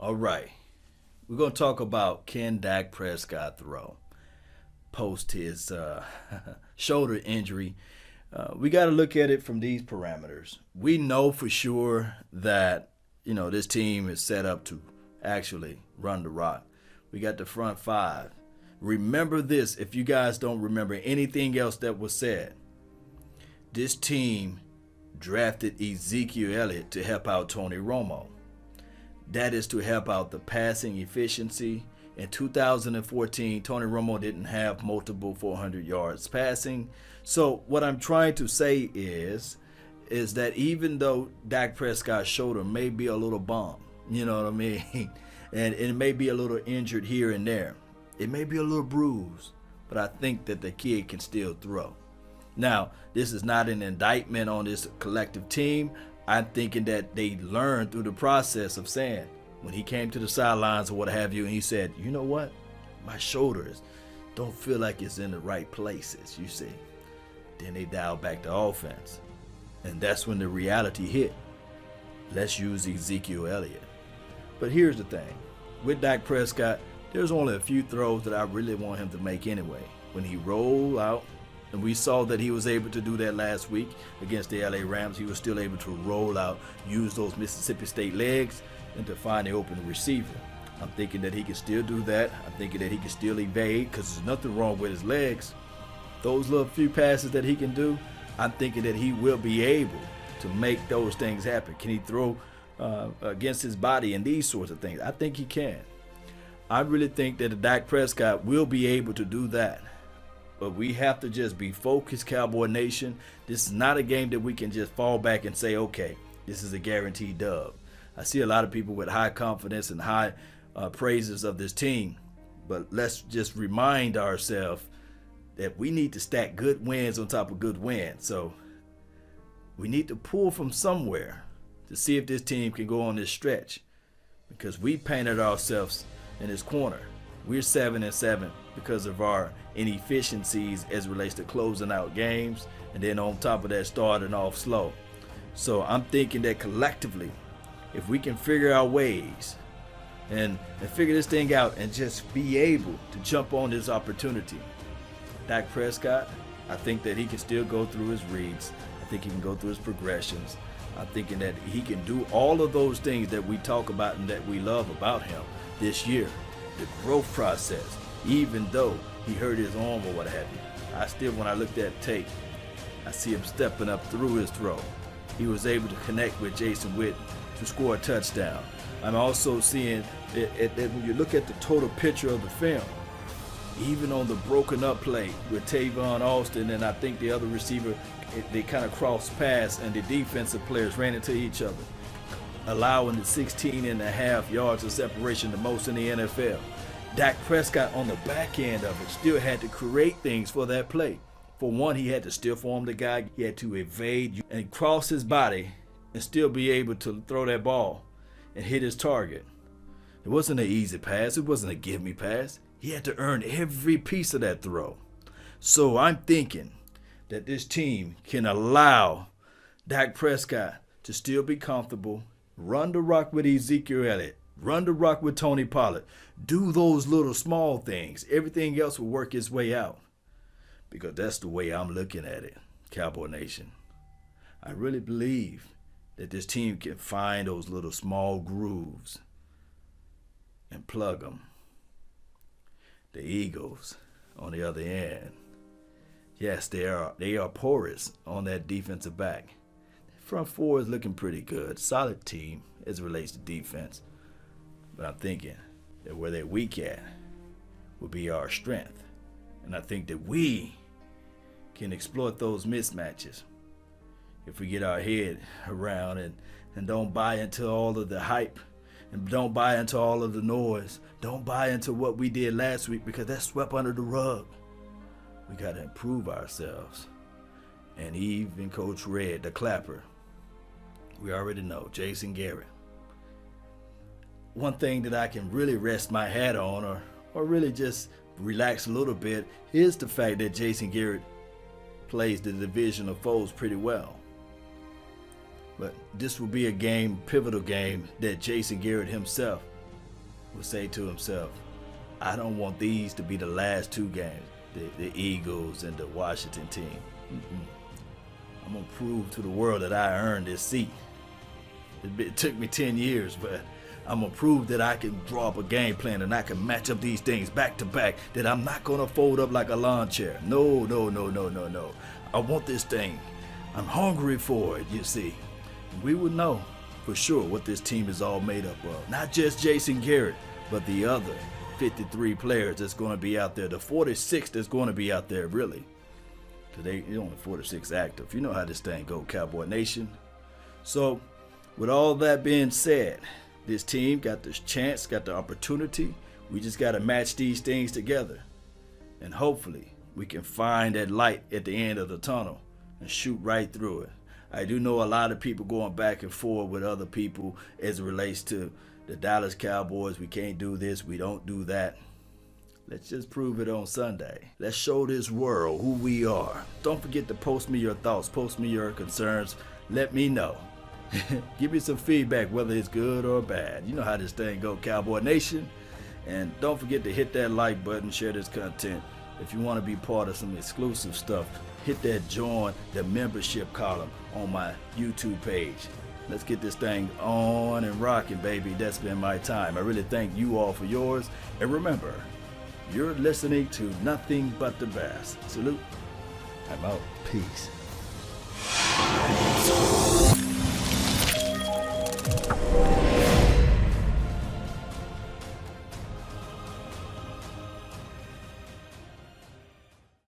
All right. We're going to talk about can Dak Prescott throw post his shoulder injury. We got to look at it from these parameters. We know for sure that, this team is set up to actually run the rock. We got the front five. Remember this if you guys don't remember anything else that was said. This team drafted Ezekiel Elliott to help out Tony Romo. That is to help out the passing efficiency. In 2014, Tony Romo didn't have multiple 400 yards passing. So what I'm trying to say is that even though Dak Prescott's shoulder may be a little bump, you know what I mean, and it may be a little injured here and there, it may be a little bruised, but I think that the kid can still throw. Now, this is not an indictment on this collective team. I'm thinking that they learned through the process of saying, when he came to the sidelines or what have you, and he said, you know what? My shoulders don't feel like it's in the right places, you see. Then they dialed back the offense. And that's when the reality hit. Let's use Ezekiel Elliott. But here's the thing. With Dak Prescott, there's only a few throws that I really want him to make anyway. When he rolled out, and we saw that he was able to do that last week against the LA Rams. He was still able to roll out, use those Mississippi State legs, and to find the open receiver. I'm thinking that he can still do that. I'm thinking that he can still evade because there's nothing wrong with his legs. Those little few passes that he can do, I'm thinking that he will be able to make those things happen. Can he throw against his body and these sorts of things? I think he can. I really think that Dak Prescott will be able to do that. But we have to just be focused, Cowboy Nation. This is not a game that we can just fall back and say, okay, this is a guaranteed dub. I see a lot of people with high confidence and high praises of this team. But let's just remind ourselves that we need to stack good wins on top of good wins. So we need to pull from somewhere to see if this team can go on this stretch. Because we painted ourselves in this corner. We're 7-7 because of our inefficiencies as it relates to closing out games, and then on top of that, starting off slow. So I'm thinking that collectively, if we can figure out ways and figure this thing out and just be able to jump on this opportunity, Dak Prescott, I think that he can still go through his reads. I think he can go through his progressions. I'm thinking that he can do all of those things that we talk about and that we love about him this year. The growth process, even though he hurt his arm or what have you. I still, when I looked at tape, I see him stepping up through his throw. He was able to connect with Jason Witten to score a touchdown. I'm also seeing that when you look at the total picture of the film, even on the broken up play with Tavon Austin and I think the other receiver, they kind of crossed paths and the defensive players ran into each other, allowing the 16.5 yards of separation, the most in the NFL. Dak Prescott on the back end of it still had to create things for that play. For one, he had to still form the guy. He had to evade and cross his body and still be able to throw that ball and hit his target. It wasn't an easy pass. It wasn't a give-me pass. He had to earn every piece of that throw. So I'm thinking that this team can allow Dak Prescott to still be comfortable, run the rock with Ezekiel Elliott, run the rock with Tony Pollard, do those little small things. Everything else will work its way out. Because that's the way I'm looking at it, Cowboy Nation. I really believe that this team can find those little small grooves and plug them. The Eagles, on the other end, yes, they are porous on that defensive back. Front four is looking pretty good. Solid team as it relates to defense. But I'm thinking that where they're weak at will be our strength. And I think that we can exploit those mismatches if we get our head around and don't buy into all of the hype and don't buy into all of the noise. Don't buy into what we did last week because that's swept under the rug. We got to improve ourselves. And even Coach Red, the clapper, we already know, Jason Garrett. One thing that I can really rest my hat on or really just relax a little bit is the fact that Jason Garrett plays the division of foes pretty well. But this will be a game, pivotal game, that Jason Garrett himself will say to himself, I don't want these to be the last two games, the Eagles and the Washington team. I'm going to prove to the world that I earned this seat. It took me 10 years, but I'm going to prove that I can draw up a game plan and I can match up these things back to back, that I'm not going to fold up like a lawn chair. No. I want this thing. I'm hungry for it, you see. We will know for sure what this team is all made up of. Not just Jason Garrett, but the other 53 players that's going to be out there. The 46 that's going to be out there, really. Today, only 46 active. You know how this thing go, Cowboy Nation. So, with all that being said, this team got this chance, got the opportunity. We just got to match these things together. And hopefully, we can find that light at the end of the tunnel and shoot right through it. I do know a lot of people going back and forth with other people as it relates to the Dallas Cowboys. We can't do this, we don't do that. Let's just prove it on Sunday. Let's show this world who we are. Don't forget to post me your thoughts, post me your concerns. Let me know. Give me some feedback, whether it's good or bad. You know how this thing go, Cowboy Nation. And don't forget to hit that like button, share this content. If you want to be part of some exclusive stuff, hit that join the membership column on my YouTube page. Let's get this thing on and rocking, baby. That's been my time. I really thank you all for yours. And remember, you're listening to nothing but the best. Salute. I'm out. Peace.